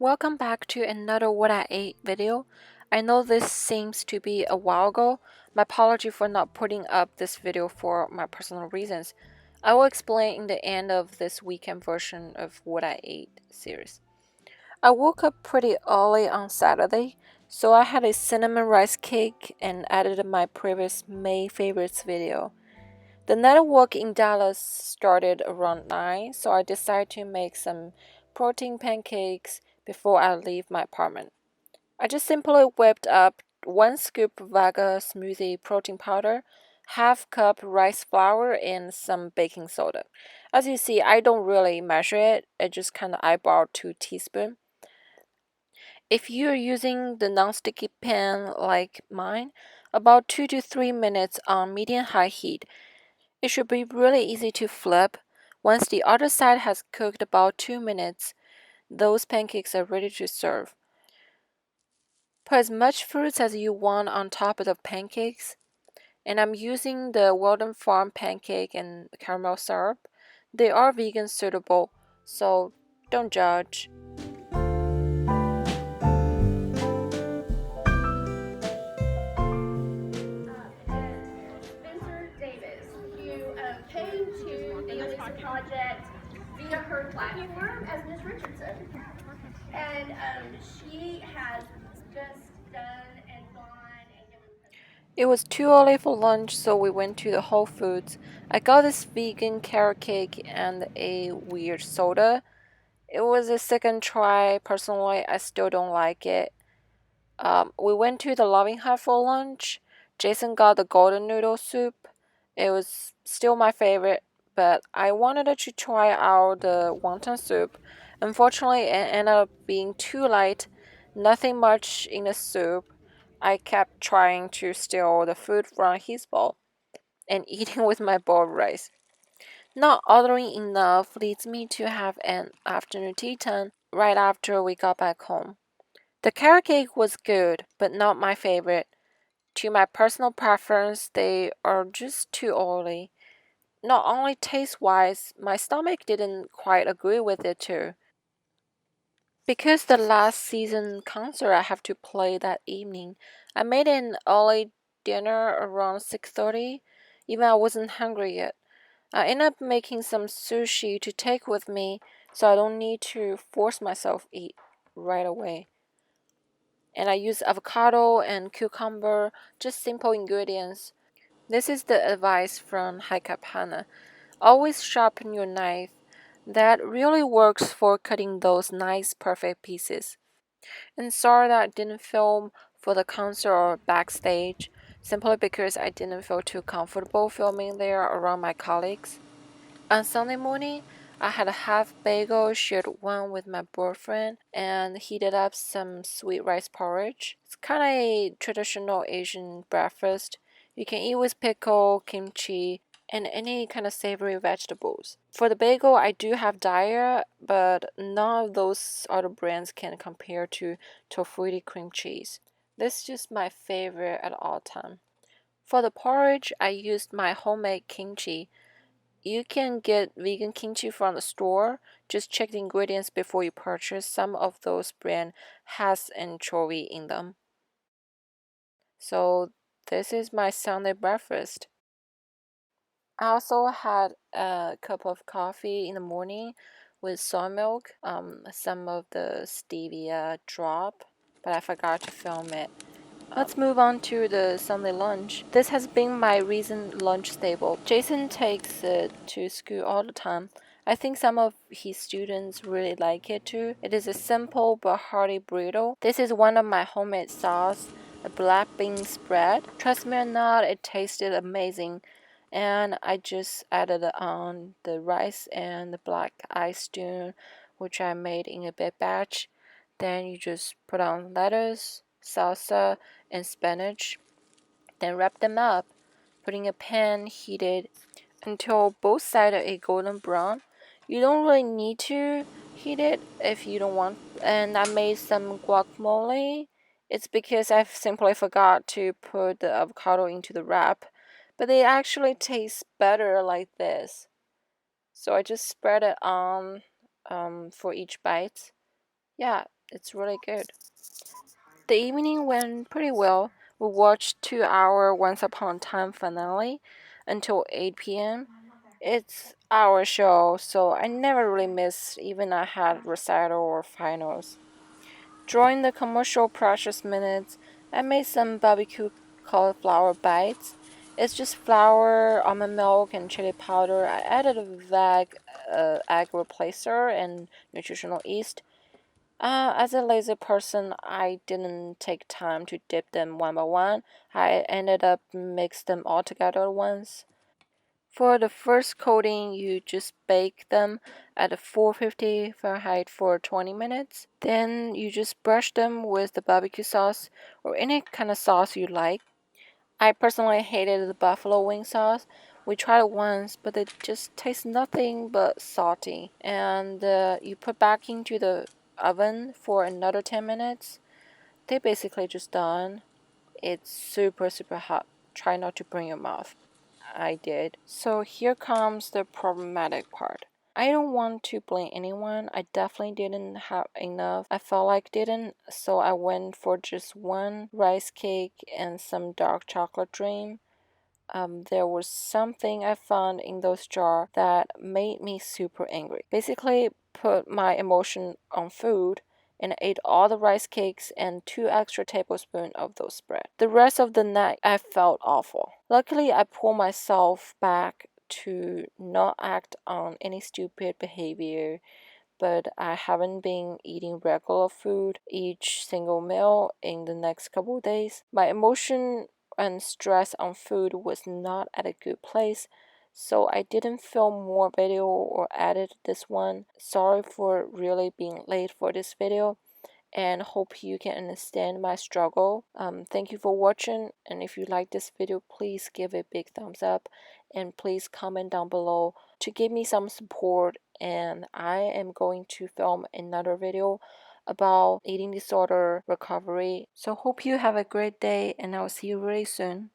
Welcome back to another What I Ate video. I know this seems to be a while ago. My apology for not putting up this video for my personal reasons. I will explain in the end of this weekend version of What I Ate series. I woke up pretty early on Saturday, so I had a cinnamon rice cake and added my previous May favorites video. The NEDA walk in Dallas started around 9, so I decided to make some protein pancakes before I leave my apartment. I just simply whipped up 1 scoop Vega smoothie protein powder, half cup rice flour, and some baking soda. As you see, I don't really measure it, I just kind of eyeball 2 teaspoons. If you're using the non-sticky pan like mine, about 2 to 3 minutes on medium-high heat. It should be really easy to flip. Once the other side has cooked about 2 minutes, those pancakes are ready to serve. Put as much fruits as you want on top of the pancakes. And I'm using the Weldon Farm pancake and caramel syrup. They are vegan suitable, so don't judge. Came to the Elisa Project via her platform as Miss Richardson. And she has just done and gone and given. It was too early for lunch, so we went to the Whole Foods. I got this vegan carrot cake and a weird soda. It was a second try. Personally, I still don't like it. We went to the Loving Hut for lunch. Jason got the golden noodle soup. It was still my favorite, but I wanted to try out the wonton soup. Unfortunately, it ended up being too light, nothing much in the soup. I kept trying to steal the food from his bowl and eating with my bowl of rice. Not ordering enough leads me to have an afternoon tea time right after we got back home. The carrot cake was good, but not my favorite. To my personal preference, they are just too oily. Not only taste-wise, my stomach didn't quite agree with it too. Because the last season concert I have to play that evening, I made an early dinner around 6:30, even I wasn't hungry yet. I ended up making some sushi to take with me so I don't need to force myself eat right away. And I use avocado and cucumber, just simple ingredients. This is the advice from Hana. Always sharpen your knife. That really works for cutting those nice perfect pieces. And sorry that I didn't film for the concert or backstage, simply because I didn't feel too comfortable filming there around my colleagues. On Sunday morning, I had a half bagel, shared one with my boyfriend, and heated up some sweet rice porridge. It's kind of a traditional Asian breakfast. You can eat with pickle, kimchi, and any kind of savory vegetables. For the bagel, I do have Daiya, but none of those other brands can compare to Tofutti cream cheese. This is just my favorite at all time. For the porridge, I used my homemade kimchi. You can get vegan kimchi from the store. Just check the ingredients before you purchase. Some of those brand has anchovy in them. So this is my Sunday breakfast. I also had a cup of coffee in the morning with soy milk, some of the stevia drop, but I forgot to film it. Let's move on to the Sunday lunch. This has been my recent lunch staple. Jason takes it to school all the time. I think some of his students really like it too. It is a simple but hearty burrito. This is one of my homemade sauce, a black bean spread. Trust me or not, it tasted amazing. And I just added on the rice and the black ice stew, which I made in a big batch. Then you just put on lettuce, salsa, and spinach. Then wrap them up, put in a pan heated until both sides are a golden brown. You don't really need to heat it if you don't want. And I made some guacamole. It's because I simply forgot to put the avocado into the wrap, but they actually taste better like this. So I just spread it on for each bite. Yeah, It's really good. The evening went pretty well. We watched 2 hour Once Upon a Time finale until 8 p.m. It's our show, so I never really miss even I had recital or finals. During the commercial precious minutes, I made some barbecue cauliflower bites. It's just flour, almond milk, and chili powder. I added a vague egg replacer and nutritional yeast. As a lazy person, I didn't take time to dip them one by one. I ended up mix them all together at once. For the first coating, you just bake them at 450 Fahrenheit for 20 minutes. Then you just brush them with the barbecue sauce or any kind of sauce you like. I personally hated the buffalo wing sauce. We tried it once, but it just tastes nothing but salty. And you put back into the oven for another 10 minutes. They're basically just done. It's super, super hot. Try not to burn your mouth. I did. So here comes the problematic part. I don't want to blame anyone. I definitely didn't have enough. I felt like didn't, so I went for just one rice cake and some dark chocolate dream. There was something I found in those jars that made me super angry. Basically, put my emotion on food and ate all the rice cakes and 2 extra tablespoons of those spread. The rest of the night, I felt awful. Luckily, I pulled myself back to not act on any stupid behavior, but I haven't been eating regular food each single meal in the next couple of days. My emotion and stress on food was not at a good place, so I didn't film more video or edit this one. Sorry for really being late for this video and hope you can understand my struggle. Thank you for watching, and if you like this video, please give it a big thumbs up and please comment down below to give me some support, and I am going to film another video about eating disorder recovery. So hope you have a great day, and I'll see you really soon.